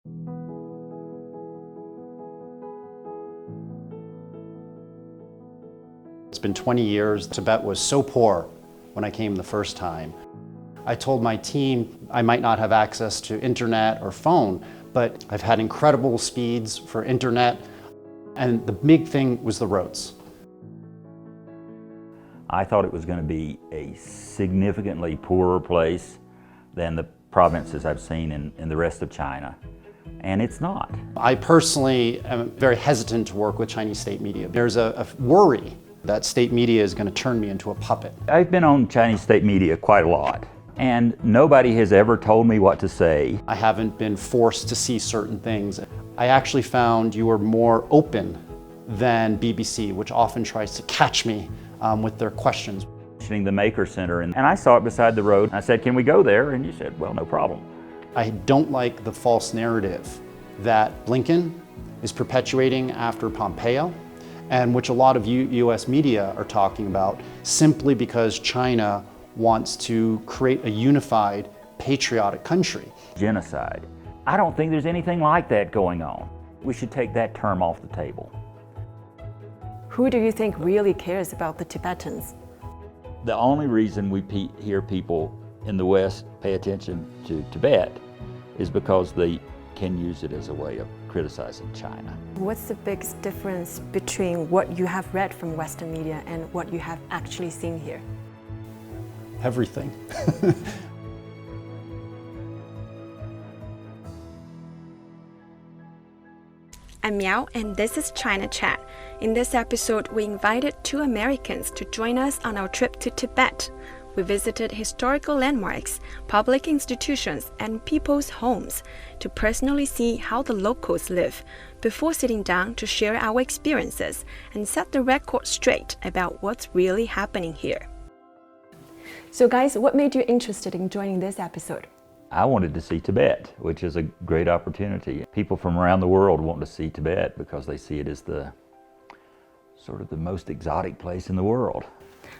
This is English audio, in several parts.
It's been 20 years. Tibet was so poor when I came the first time. I told my team I might not have access to internet or phone, but I've had incredible speeds for internet, and the big thing was the roads. I thought it was going to be a significantly poorer place than the provinces I've seen in the rest of China, and it's not. I personally am very hesitant to work with Chinese state media. There's a worry that state media is going to turn me into a puppet. I've been on Chinese state media quite a lot, and nobody has ever told me what to say. I haven't been forced to see certain things. I actually found you were more open than BBC, which often tries to catch me with their questions. The Maker Center, and I saw it beside the road. I said, "Can we go there?" And you said, "Well, no problem." I don't like the false narrative that Blinken is perpetuating after Pompeo, and which a lot of US media are talking about, simply because China wants to create a unified, patriotic country. Genocide. I don't think there's anything like that going on. We should take that term off the table. Who do you think really cares about the Tibetans? The only reason we hear people in the West pay attention to Tibet is because they can use it as a way of criticizing China. What's the biggest difference between what you have read from Western media and what you have actually seen here? Everything. I'm Miao, and this is China Chat. In this episode, we invited two Americans to join us on our trip to Tibet. We visited historical landmarks, public institutions, and people's homes to personally see how the locals live before sitting down to share our experiences and set the record straight about what's really happening here. So guys, what made you interested in joining this episode? I wanted to see Tibet, which is a great opportunity. People from around the world want to see Tibet because they see it as the sort of the most exotic place in the world.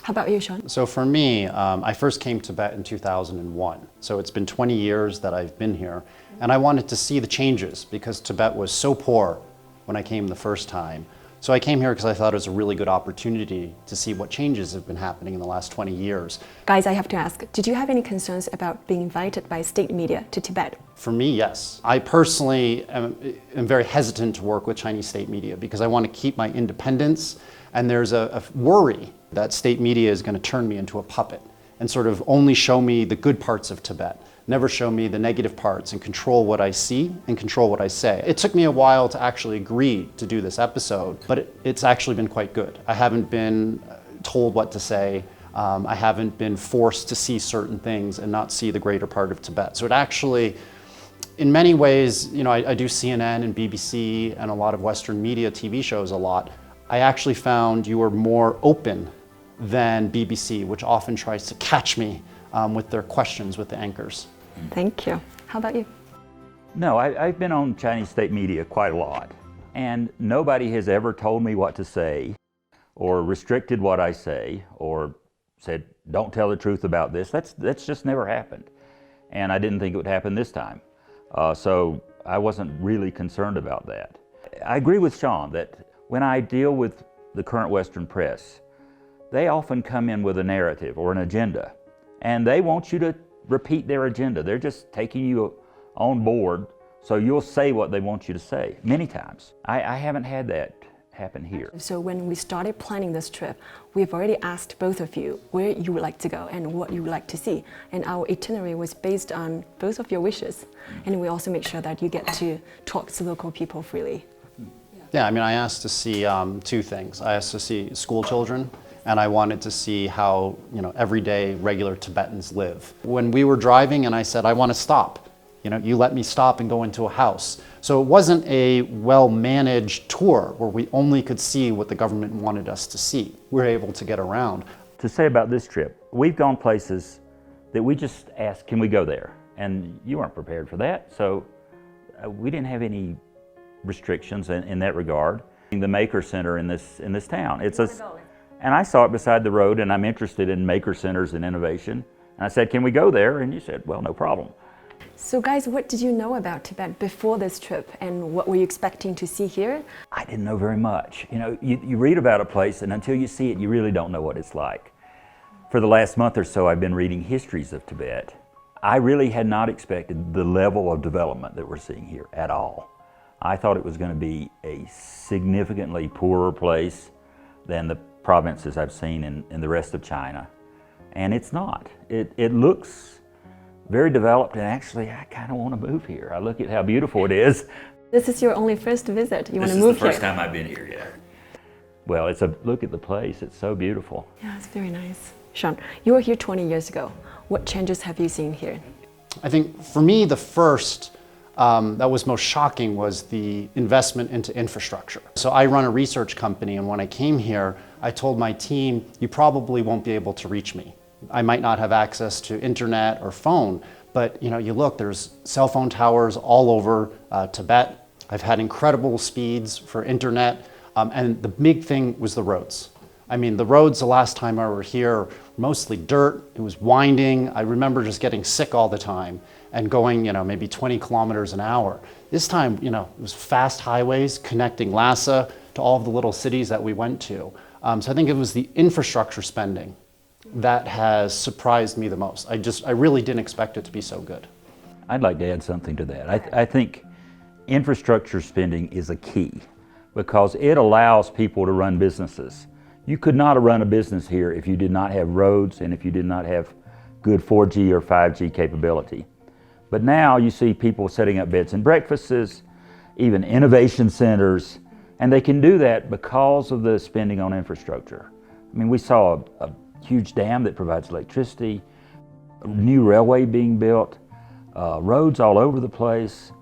How about you, Sean? So for me, I first came to Tibet in 2001. So it's been 20 years that I've been here, and I wanted to see the changes because Tibet was so poor when I came the first time. So I came here because I thought it was a really good opportunity to see what changes have been happening in the last 20 years. Guys, I have to ask, did you have any concerns about being invited by state media to Tibet? For me, yes. I personally am very hesitant to work with Chinese state media because I want to keep my independence, and there's a worry that state media is going to turn me into a puppet and sort of only show me the good parts of Tibet, never show me the negative parts, and control what I see and control what I say. It took me a while to actually agree to do this episode, but it's actually been quite good. I haven't been told what to say. I haven't been forced to see certain things and not see the greater part of Tibet. So it actually, in many ways, you know, I do CNN and BBC and a lot of Western media TV shows a lot. I actually found you were more open than BBC, which often tries to catch me with their questions with the anchors. Thank you. How about you? No, I've been on Chinese state media quite a lot, and nobody has ever told me what to say or restricted what I say or said, "Don't tell the truth about this." That's just never happened, and I didn't think it would happen this time. So I wasn't really concerned about that. I agree with Sean that when I deal with the current Western press, they often come in with a narrative or an agenda, and they want you to repeat their agenda. They're just taking you on board, so you'll say what they want you to say many times. I haven't had that happen here. So when we started planning this trip, we've already asked both of you where you would like to go and what you would like to see. And our itinerary was based on both of your wishes. And we also make sure that you get to talk to local people freely. Yeah, I mean, I asked to see two things. I asked to see school children, and I wanted to see how, you know, everyday regular Tibetans live. When we were driving and I said, I want to stop, you know, you let me stop and go into a house. So it wasn't a well-managed tour where we only could see what the government wanted us to see. We were able to get around. To say about this trip, we've gone places that we just asked, can we go there? And you weren't prepared for that, so we didn't have any restrictions in that regard. The Maker Center in this town. And I saw it beside the road, and I'm interested in maker centers and innovation. And I said, can we go there? And you said, well, no problem. So guys, what did you know about Tibet before this trip, and what were you expecting to see here? I didn't know very much. You know, you read about a place, and until you see it, you really don't know what it's like. For the last month or so, I've been reading histories of Tibet. I really had not expected the level of development that we're seeing here at all. I thought it was going to be a significantly poorer place than the provinces I've seen in the rest of China. And it's not. It looks very developed, and actually I kind of want to move here. I look at how beautiful it is. This is your only first visit. You want to move here? This is the first time I've been here, yeah. Well, look at the place. It's so beautiful. Yeah, it's very nice. Sean, you were here 20 years ago. What changes have you seen here? I think for me, the first that was most shocking was the investment into infrastructure. So I run a research company, and when I came here, I told my team, you probably won't be able to reach me. I might not have access to internet or phone, but you look, there's cell phone towers all over Tibet. I've had incredible speeds for internet, and the big thing was the roads. I mean, the roads the last time I were here, mostly dirt, it was winding. I remember just getting sick all the time and going, maybe 20 kilometers an hour. This time, it was fast highways connecting Lhasa to all of the little cities that we went to. So I think it was the infrastructure spending that has surprised me the most. I really didn't expect it to be so good. I'd like to add something to that. I think infrastructure spending is a key because it allows people to run businesses. You could not run a business here if you did not have roads and if you did not have good 4G or 5G capability. But now you see people setting up beds and breakfasts, even innovation centers, and they can do that because of the spending on infrastructure. I mean, we saw a huge dam that provides electricity, a new railway being built, roads all over the place.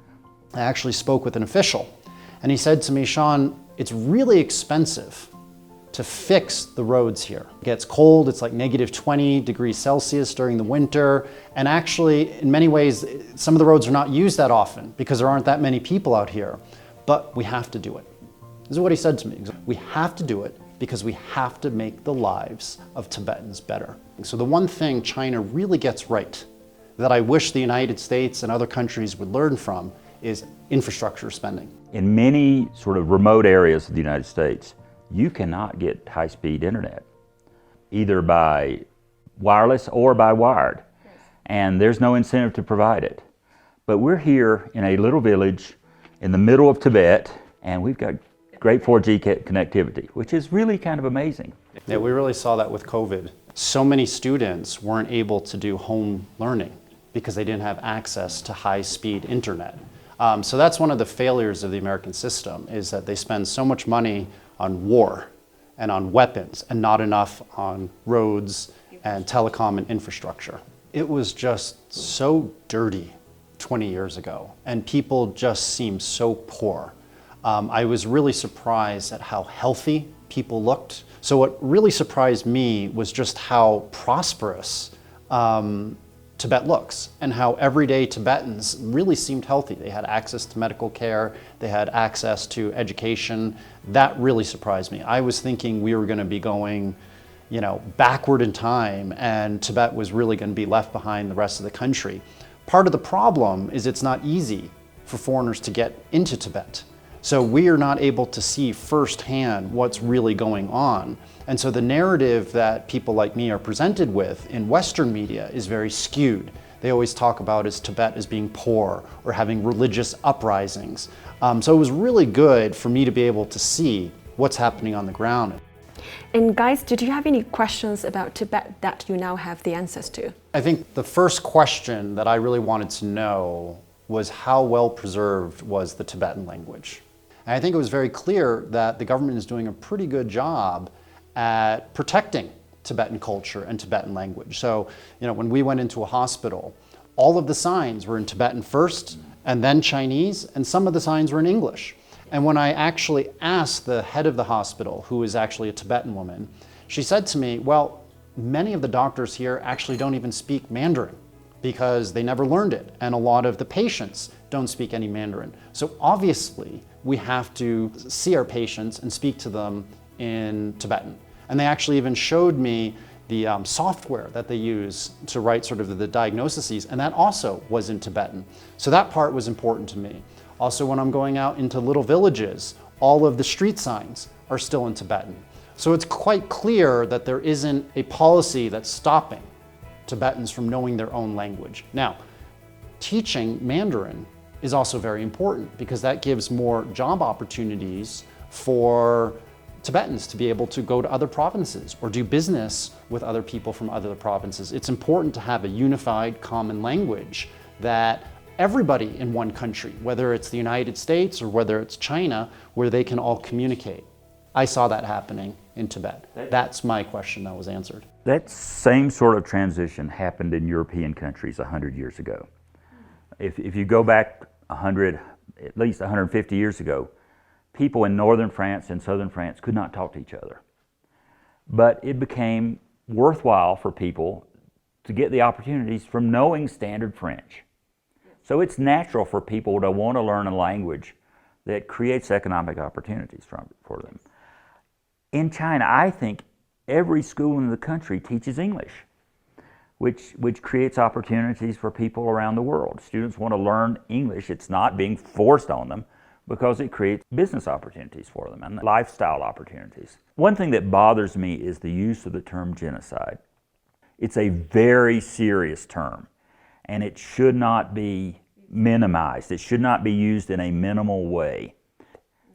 I actually spoke with an official, and he said to me, Sean, it's really expensive to fix the roads here. It gets cold, it's like negative 20 degrees Celsius during the winter, and actually, in many ways, some of the roads are not used that often because there aren't that many people out here, but we have to do it. This is what he said to me. We have to do it because we have to make the lives of Tibetans better. So the one thing China really gets right, that I wish the United States and other countries would learn from, is infrastructure spending. In many sort of remote areas of the United States, you cannot get high-speed internet, either by wireless or by wired, and there's no incentive to provide it. But we're here in a little village in the middle of Tibet, and we've got great 4G connectivity, which is really kind of amazing. Yeah, we really saw that with COVID. So many students weren't able to do home learning because they didn't have access to high-speed internet. So that's one of the failures of the American system, is that they spend so much money on war and on weapons and not enough on roads and telecom and infrastructure. It was just so dirty 20 years ago, and people just seemed so poor. I was really surprised at how healthy people looked. So what really surprised me was just how prosperous Tibet looks, and how everyday Tibetans really seemed healthy. They had access to medical care, they had access to education. That really surprised me. I was thinking we were going to be going, backward in time, and Tibet was really going to be left behind the rest of the country. Part of the problem is it's not easy for foreigners to get into Tibet. So we are not able to see firsthand what's really going on. And so the narrative that people like me are presented with in Western media is very skewed. They always talk about Tibet as being poor or having religious uprisings. So it was really good for me to be able to see what's happening on the ground. And guys, did you have any questions about Tibet that you now have the answers to? I think the first question that I really wanted to know was how well preserved was the Tibetan language. And I think it was very clear that the government is doing a pretty good job at protecting Tibetan culture and Tibetan language. So, when we went into a hospital, all of the signs were in Tibetan first, and then Chinese, and some of the signs were in English. And when I actually asked the head of the hospital, who is actually a Tibetan woman, she said to me, well, many of the doctors here actually don't even speak Mandarin because they never learned it, and a lot of the patients don't speak any Mandarin. So obviously, we have to see our patients and speak to them in Tibetan. And they actually even showed me the software that they use to write sort of the diagnoses, and that also was in Tibetan. So that part was important to me. Also, when I'm going out into little villages, all of the street signs are still in Tibetan. So it's quite clear that there isn't a policy that's stopping Tibetans from knowing their own language. Now, teaching Mandarin is also very important because that gives more job opportunities for Tibetans to be able to go to other provinces or do business with other people from other provinces. It's important to have a unified common language that everybody in one country, whether it's the United States or whether it's China, where they can all communicate. I saw that happening in Tibet. That's my question that was answered. That same sort of transition happened in European countries 100 years ago. If you go back at least 150 years ago, people in northern France and southern France could not talk to each other. But it became worthwhile for people to get the opportunities from knowing standard French. So it's natural for people to want to learn a language that creates economic opportunities for them. In China, I think every school in the country teaches English, which creates opportunities for people around the world. Students want to learn English. It's not being forced on them because it creates business opportunities for them and lifestyle opportunities. One thing that bothers me is the use of the term genocide. It's a very serious term, and it should not be minimized. It should not be used in a minimal way.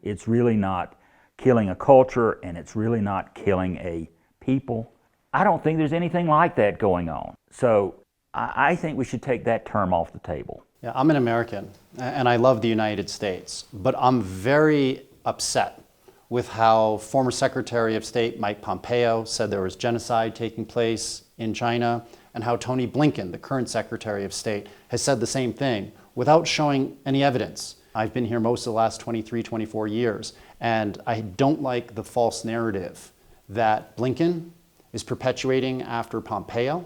It's really not killing a culture, and it's really not killing a people. I don't think there's anything like that going on. So I think we should take that term off the table. Yeah, I'm an American, and I love the United States, but I'm very upset with how former Secretary of State Mike Pompeo said there was genocide taking place in China, and how Tony Blinken, the current Secretary of State, has said the same thing without showing any evidence. I've been here most of the last 23, 24 years, and I don't like the false narrative that Blinken is perpetuating after Pompeo,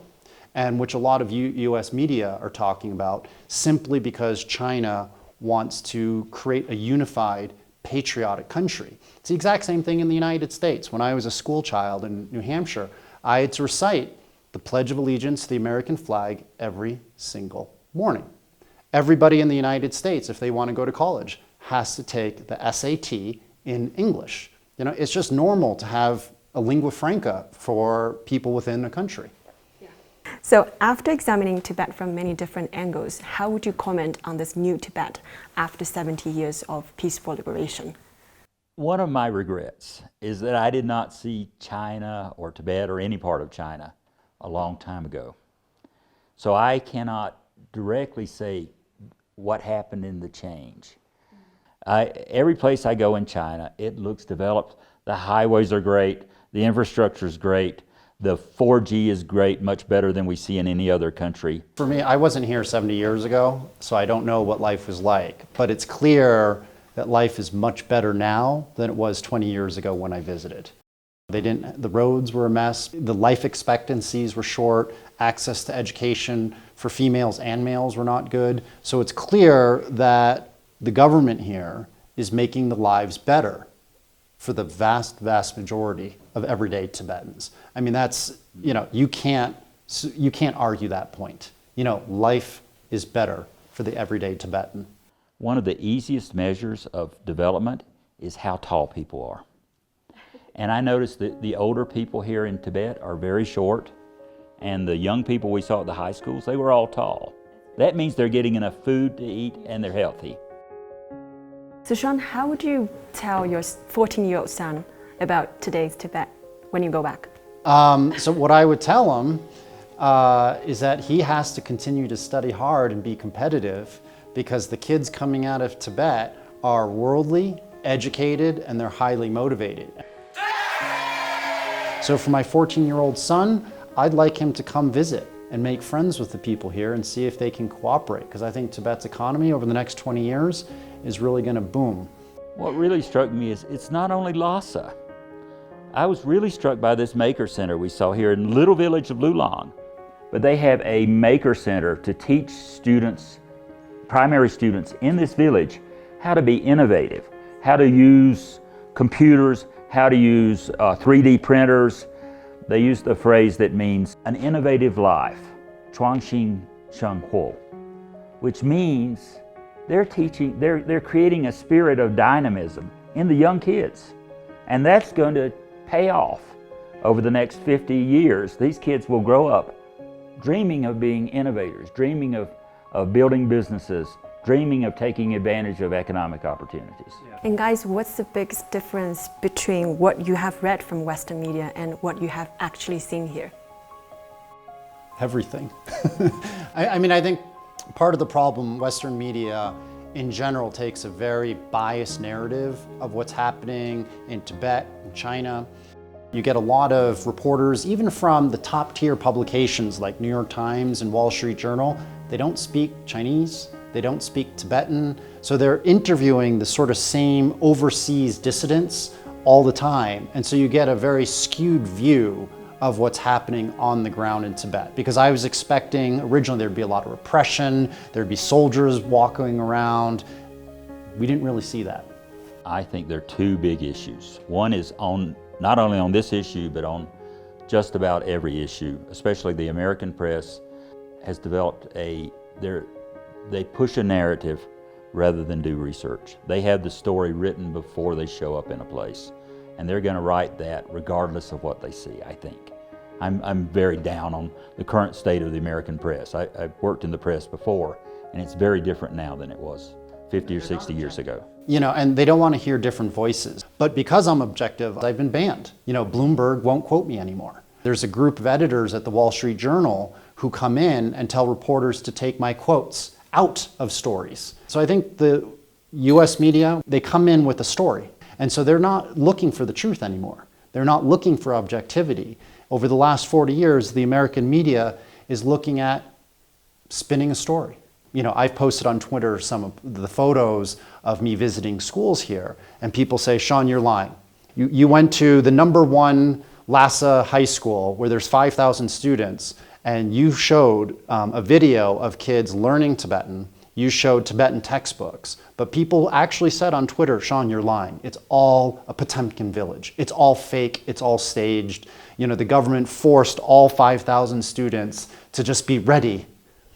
and which a lot of US media are talking about, simply because China wants to create a unified, patriotic country. It's the exact same thing in the United States. When I was a school child in New Hampshire, I had to recite the Pledge of Allegiance to the American flag every single morning. Everybody in the United States, if they want to go to college, has to take the SAT in English. You know, it's just normal to have a lingua franca for people within a country. So after examining Tibet from many different angles, how would you comment on this new Tibet after 70 years of peaceful liberation? One of my regrets is that I did not see China or Tibet or any part of China a long time ago. So I cannot directly say what happened in the change. Every place I go in China, it looks developed. The highways are great, the infrastructure is great, the 4G is great, much better than we see in any other country. For me, I wasn't here 70 years ago, so I don't know what life was like, but it's clear that life is much better now than it was 20 years ago when I visited. The roads were a mess, the life expectancies were short, access to education for females and males were not good. So it's clear that the government here is making the lives better for the vast, vast majority of everyday Tibetans. I mean, that's, you know, you can't argue that point. You know, life is better for the everyday Tibetan. One of the easiest measures of development is how tall people are. And I noticed that the older people here in Tibet are very short, and the young people we saw at the high schools, they were all tall. That means they're getting enough food to eat and they're healthy. So Sean, how would you tell your 14-year-old son about today's Tibet when you go back? So what I would tell him is that he has to continue to study hard and be competitive, because the kids coming out of Tibet are worldly, educated, and they're highly motivated. So for my 14-year-old son, I'd like him to come visit and make friends with the people here and see if they can cooperate, because I think Tibet's economy over the next 20 years is really going to boom. What really struck me is it's not only Lhasa. I was really struck by this maker center we saw here in the little village of Lulong. But they have a maker center to teach students, primary students in this village, how to be innovative, how to use computers, how to use 3D printers, they used a phrase that means an innovative life, 创新生活, which means they're creating a spirit of dynamism in the young kids. And that's going to pay off over the next 50 years. These kids will grow up dreaming of being innovators, dreaming of building businesses, dreaming of taking advantage of economic opportunities. And guys, what's the biggest difference between what you have read from Western media and what you have actually seen here? Everything. I think part of the problem, Western media in general takes a very biased narrative of what's happening in Tibet and China. You get a lot of reporters, even from the top tier publications like New York Times and Wall Street Journal, they don't speak Chinese, they don't speak Tibetan, so they're interviewing the sort of same overseas dissidents all the time. And so you get a very skewed view of what's happening on the ground in Tibet. Because I was expecting originally there'd be a lot of repression, there'd be soldiers walking around. We didn't really see that. I think there are two big issues. One is not only on this issue, but on just about every issue, especially the American press has developed they push a narrative rather than do research. They have the story written before they show up in a place, and they're going to write that regardless of what they see, I think. I'm very down on the current state of the American press. I've worked in the press before, and it's very different now than it was 50 or 60 years ago. And they don't want to hear different voices. But because I'm objective, I've been banned. Bloomberg won't quote me anymore. There's a group of editors at the Wall Street Journal who come in and tell reporters to take my quotes out of stories. So I think the US media, they come in with a story. And so they're not looking for the truth anymore. They're not looking for objectivity. Over the last 40 years, the American media is looking at spinning a story. I've posted on Twitter some of the photos of me visiting schools here, and people say, Sean, you're lying. You went to the #1 Lhasa High School where there's 5,000 students, and you showed a video of kids learning Tibetan. You showed Tibetan textbooks, but people actually said on Twitter, Sean, you're lying. It's all a Potemkin village. It's all fake, it's all staged. The government forced all 5,000 students to just be ready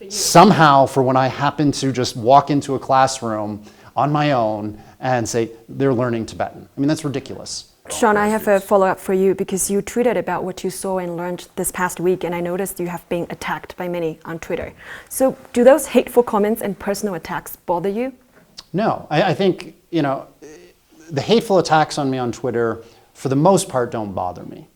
somehow for when I happen to just walk into a classroom on my own and say, they're learning Tibetan. That's ridiculous. Sean, I have a follow-up for you because you tweeted about what you saw and learned this past week, and I noticed you have been attacked by many on Twitter. So do those hateful comments and personal attacks bother you? No, I think, the hateful attacks on me on Twitter, for the most part, don't bother me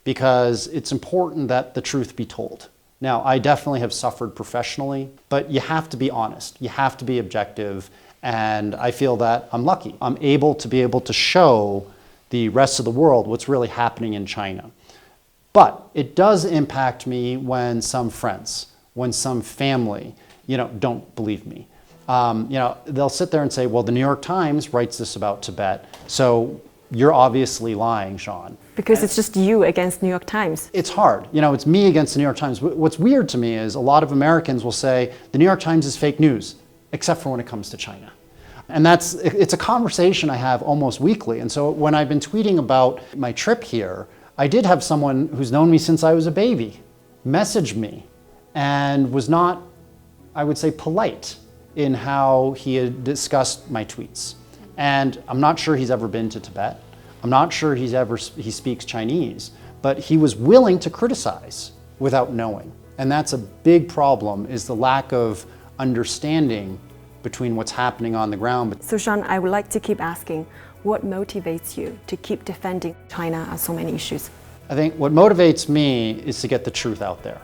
because it's important that the truth be told. Now, I definitely have suffered professionally, but you have to be honest. You have to be objective, and I feel that I'm lucky. I'm able to show the rest of the world what's really happening in China. But it does impact me when some friends, when some family, don't believe me. They'll sit there and say, well, the New York Times writes this about Tibet, so you're obviously lying, Sean. Because it's just you against New York Times. It's hard. It's me against the New York Times. What's weird to me is a lot of Americans will say, the New York Times is fake news, except for when it comes to China. And it's a conversation I have almost weekly. And so when I've been tweeting about my trip here, I did have someone who's known me since I was a baby message me and was not, I would say, polite in how he had discussed my tweets. And I'm not sure he's ever been to Tibet. I'm not sure he speaks Chinese, but he was willing to criticize without knowing. And that's a big problem, is the lack of understanding between what's happening on the ground. So Sean, I would like to keep asking, what motivates you to keep defending China on so many issues? I think what motivates me is to get the truth out there.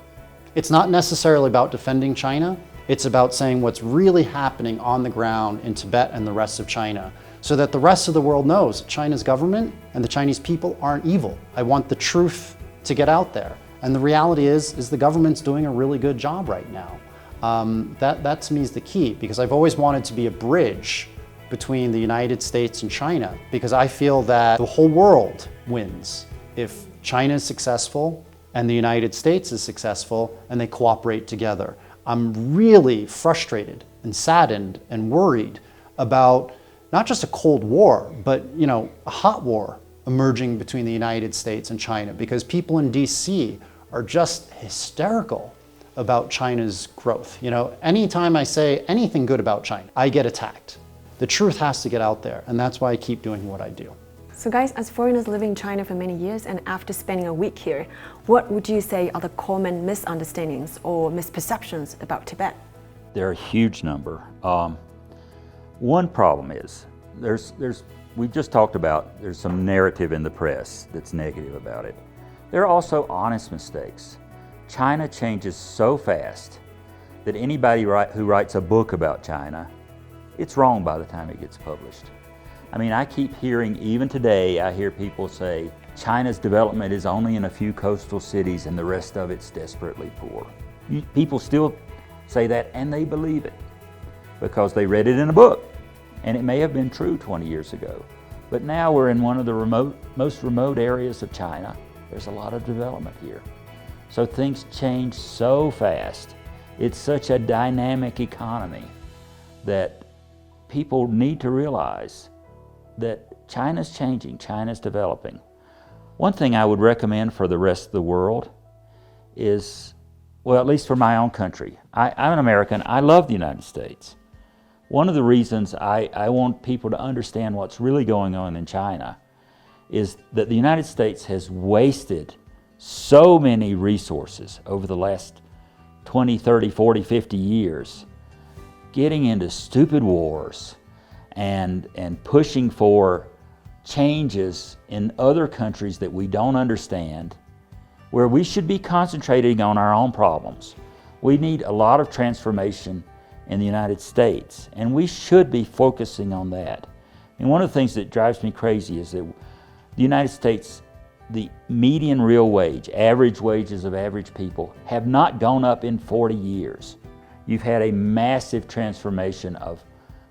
It's not necessarily about defending China, it's about saying what's really happening on the ground in Tibet and the rest of China, so that the rest of the world knows China's government and the Chinese people aren't evil. I want the truth to get out there. And the reality is the government's doing a really good job right now. That to me is the key, because I've always wanted to be a bridge between the United States and China, because I feel that the whole world wins if China is successful and the United States is successful and they cooperate together. I'm really frustrated and saddened and worried about not just a Cold War, but a hot war, emerging between the United States and China, because people in DC are just hysterical about China's growth. You know, anytime I say anything good about China, I get attacked. The truth has to get out there, and that's why I keep doing what I do. So guys, as foreigners living in China for many years and after spending a week here, what would you say are the common misunderstandings or misperceptions about Tibet? There are a huge number. One problem is, we've just talked about there's some narrative in the press that's negative about it. There are also honest mistakes. China changes so fast that anybody who writes a book about China, it's wrong by the time it gets published. I mean, I keep hearing, even today, I hear people say, China's development is only in a few coastal cities and the rest of it's desperately poor. People still say that, and they believe it because they read it in a book. And it may have been true 20 years ago. But now we're in one of the most remote areas of China. There's a lot of development here. So things change so fast. It's such a dynamic economy that people need to realize that China's changing, China's developing. One thing I would recommend for the rest of the world is, well, at least for my own country. I'm an American, I love the United States. One of the reasons I want people to understand what's really going on in China is that the United States has wasted so many resources over the last 20, 30, 40, 50 years getting into stupid wars and pushing for changes in other countries that we don't understand, where we should be concentrating on our own problems. We need a lot of transformation in the United States, and we should be focusing on that. And one of the things that drives me crazy is that the United States, the median real wage, average wages of average people, have not gone up in 40 years. You've had a massive transformation of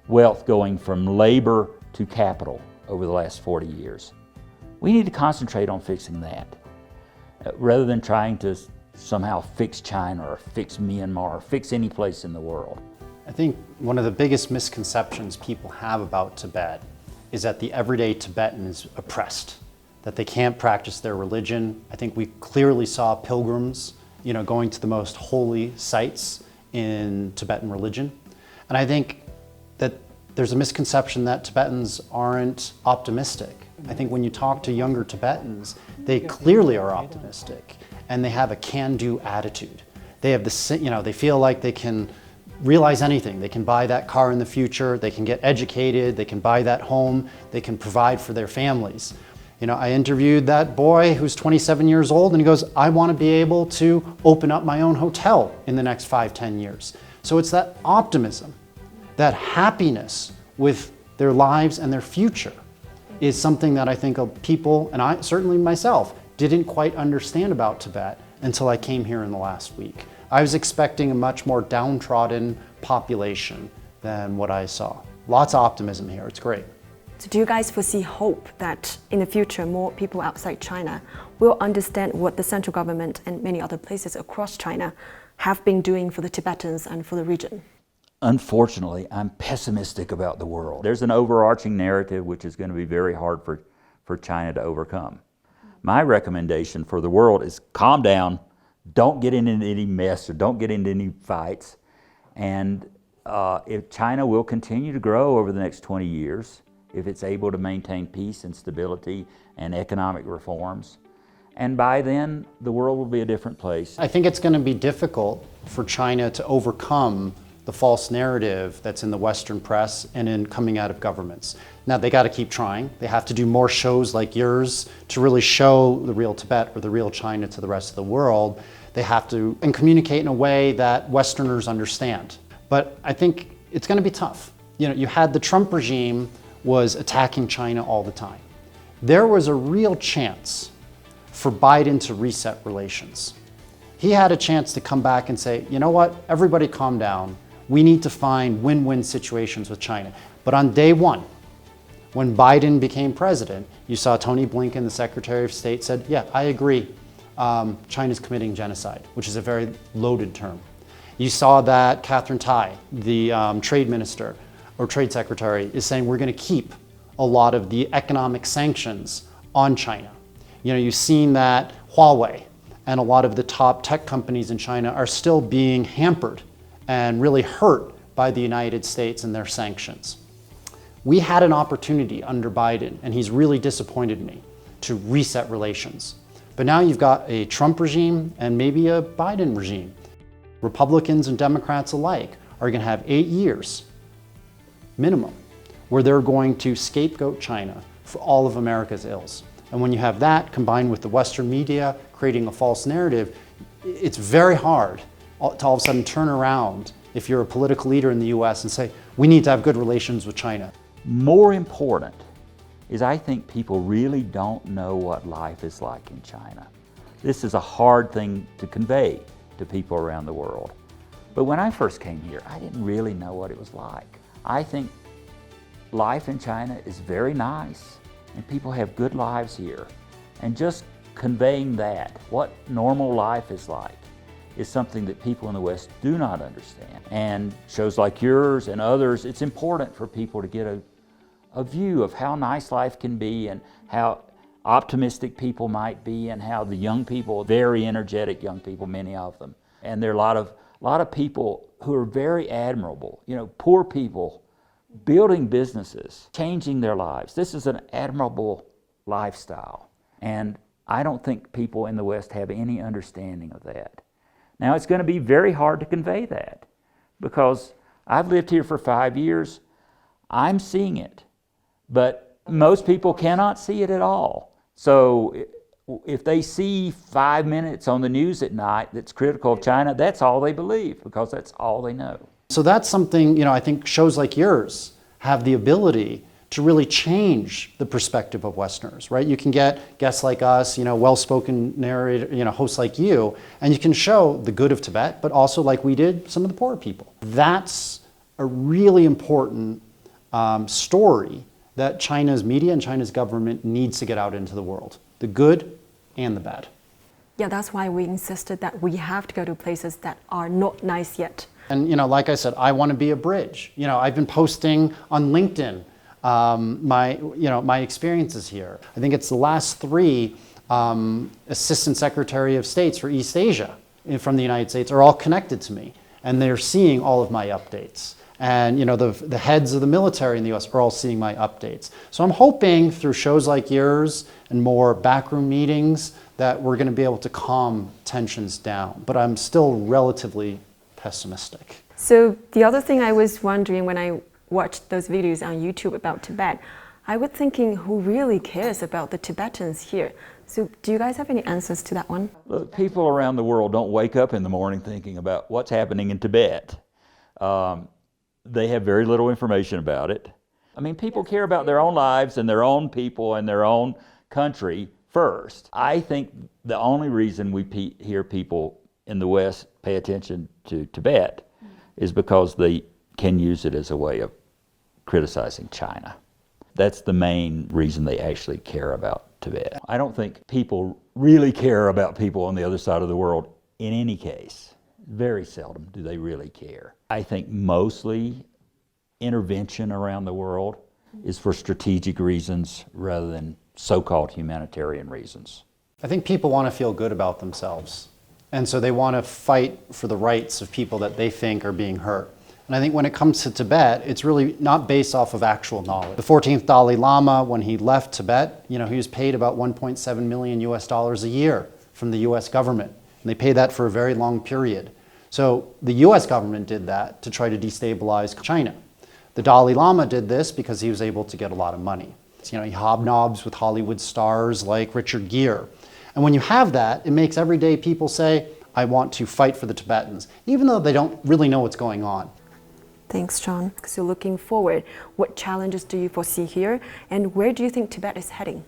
wealth going from labor to capital over the last 40 years. We need to concentrate on fixing that, rather than trying to somehow fix China or fix Myanmar or fix any place in the world. I think one of the biggest misconceptions people have about Tibet is that the everyday Tibetan is oppressed, that they can't practice their religion. I think we clearly saw pilgrims, going to the most holy sites in Tibetan religion. And I think that there's a misconception that Tibetans aren't optimistic. I think when you talk to younger Tibetans, they clearly are optimistic, and they have a can-do attitude. They have they feel like they can realize anything. They can buy that car in the future, they can get educated, they can buy that home, they can provide for their families. I interviewed that boy who's 27 years old, and he goes, I want to be able to open up my own hotel in the next 5-10 years. So it's that optimism, that happiness with their lives and their future is something that I think people, and I certainly myself, didn't quite understand about Tibet until I came here in the last week. I was expecting a much more downtrodden population than what I saw. Lots of optimism here, it's great. So do you guys foresee hope that in the future more people outside China will understand what the central government and many other places across China have been doing for the Tibetans and for the region? Unfortunately, I'm pessimistic about the world. There's an overarching narrative which is going to be very hard for China to overcome. My recommendation for the world is calm down, don't get into any mess or don't get into any fights. And if China will continue to grow over the next 20 years, if it's able to maintain peace and stability and economic reforms, and by then the world will be a different place. I think it's going to be difficult for China to overcome the false narrative that's in the Western press and in coming out of governments. Now they got to keep trying. They have to do more shows like yours to really show the real Tibet or the real China to the rest of the world. They have to and communicate in a way that Westerners understand. But I think it's going to be tough. You had the Trump regime was attacking China all the time. There was a real chance for Biden to reset relations. He had a chance to come back and say, you know what, everybody calm down. We need to find win-win situations with China. But on day one, when Biden became president, you saw Tony Blinken, the Secretary of State, said, yeah, I agree, China's committing genocide, which is a very loaded term. You saw that Catherine Tai, the trade minister or trade secretary, is saying we're going to keep a lot of the economic sanctions on China. You know, you've seen that Huawei and a lot of the top tech companies in China are still being hampered and really hurt by the United States and their sanctions. We had an opportunity under Biden, and he's really disappointed me, to reset relations. But now you've got a Trump regime and maybe a Biden regime. Republicans and Democrats alike are going to have 8 years minimum where they're going to scapegoat China for all of America's ills. And when you have that combined with the Western media creating a false narrative, it's very hard to all of a sudden turn around if you're a political leader in the US and say, we need to have good relations with China. More important is I think people really don't know what life is like in China. This is a hard thing to convey to people around the world. But when I first came here, I didn't really know what it was like. I think life in China is very nice and people have good lives here. And just conveying that, what normal life is like, is something that people in the West do not understand. And shows like yours and others, it's important for people to get a view of how nice life can be and how optimistic people might be and how the young people, very energetic young people, many of them. And there are a lot of people who are very admirable, you know, poor people building businesses, changing their lives. This is an admirable lifestyle. And I don't think people in the West have any understanding of that. Now, it's going to be very hard to convey that because I've lived here for 5 years. I'm seeing it, but most people cannot see it at all. So if they see 5 minutes on the news at night that's critical of China, that's all they believe because that's all they know. So that's something, you know, I think shows like yours have the ability to really change the perspective of Westerners, right? You can get guests like us, you know, well-spoken narrator, you know, hosts like you, and you can show the good of Tibet, but also, like we did, some of the poor people. That's a really important story that China's media and China's government needs to get out into the world, the good and the bad. Yeah, that's why we insisted that we have to go to places that are not nice yet. And, you know, like I said, I want to be a bridge. You know, I've been posting on LinkedIn my experiences here. I think it's the last 3 Assistant Secretary of States for East Asia from the United States are all connected to me, and they're seeing all of my updates. And, you know, the heads of the military in the US are all seeing my updates. So I'm hoping through shows like yours and more backroom meetings that we're going to be able to calm tensions down. But I'm still relatively pessimistic. So the other thing I was wondering when I watched those videos on YouTube about Tibet, I was thinking, who really cares about the Tibetans here? So do you guys have any answers to that one? Look, people around the world don't wake up in the morning thinking about what's happening in Tibet. They have very little information about it. I mean, people care about their own lives and their own people and their own country first. I think the only reason we hear people in the West pay attention to Tibet is because they can use it as a way of criticizing China. That's the main reason they actually care about Tibet. I don't think people really care about people on the other side of the world in any case. Very seldom do they really care. I think mostly intervention around the world is for strategic reasons rather than so-called humanitarian reasons. I think people want to feel good about themselves. And so they want to fight for the rights of people that they think are being hurt. And I think when it comes to Tibet, it's really not based off of actual knowledge. The 14th Dalai Lama, when he left Tibet, you know, he was paid about 1.7 million US dollars a year from the US government. And they pay that for a very long period. So the US government did that to try to destabilize China. The Dalai Lama did this because he was able to get a lot of money. You know, he hobnobs with Hollywood stars like Richard Gere. And when you have that, it makes everyday people say, I want to fight for the Tibetans, even though they don't really know what's going on. Thanks, John. So looking forward, what challenges do you foresee here, and where do you think Tibet is heading?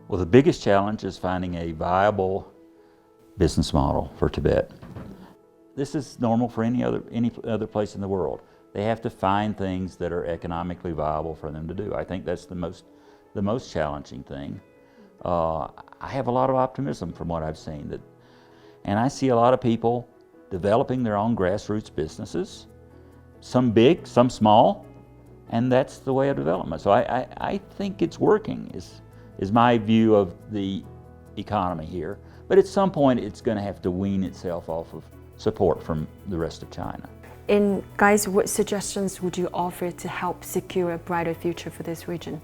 Well, the biggest challenge is finding a viable business model for Tibet. This is normal for any other place in the world. They have to find things that are economically viable for them to do. I think that's the most challenging thing. I have a lot of optimism from what I've seen, and I see a lot of people developing their own grassroots businesses, some big, some small, and that's the way of development. So I think it's working, is my view of the economy here. But at some point, it's going to have to wean itself off of support from the rest of China. And guys, what suggestions would you offer to help secure a brighter future for this region?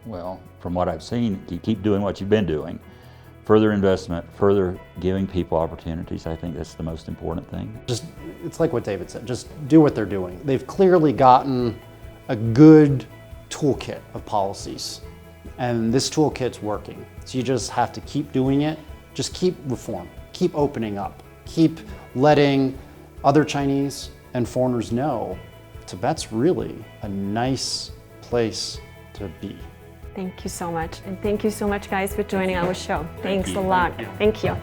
Well, from what I've seen, you keep doing what you've been doing. Further investment, further giving people opportunities, I think that's the most important thing. It's like what David said, just do what they're doing. They've clearly gotten a good toolkit of policies, and this toolkit's working. So you just have to keep doing it, just keep reform, keep opening up, keep letting other Chinese and foreigners know Tibet's really a nice place to be. Thank you so much. And thank you so much, guys, for joining our show. Thanks a lot. Thank you.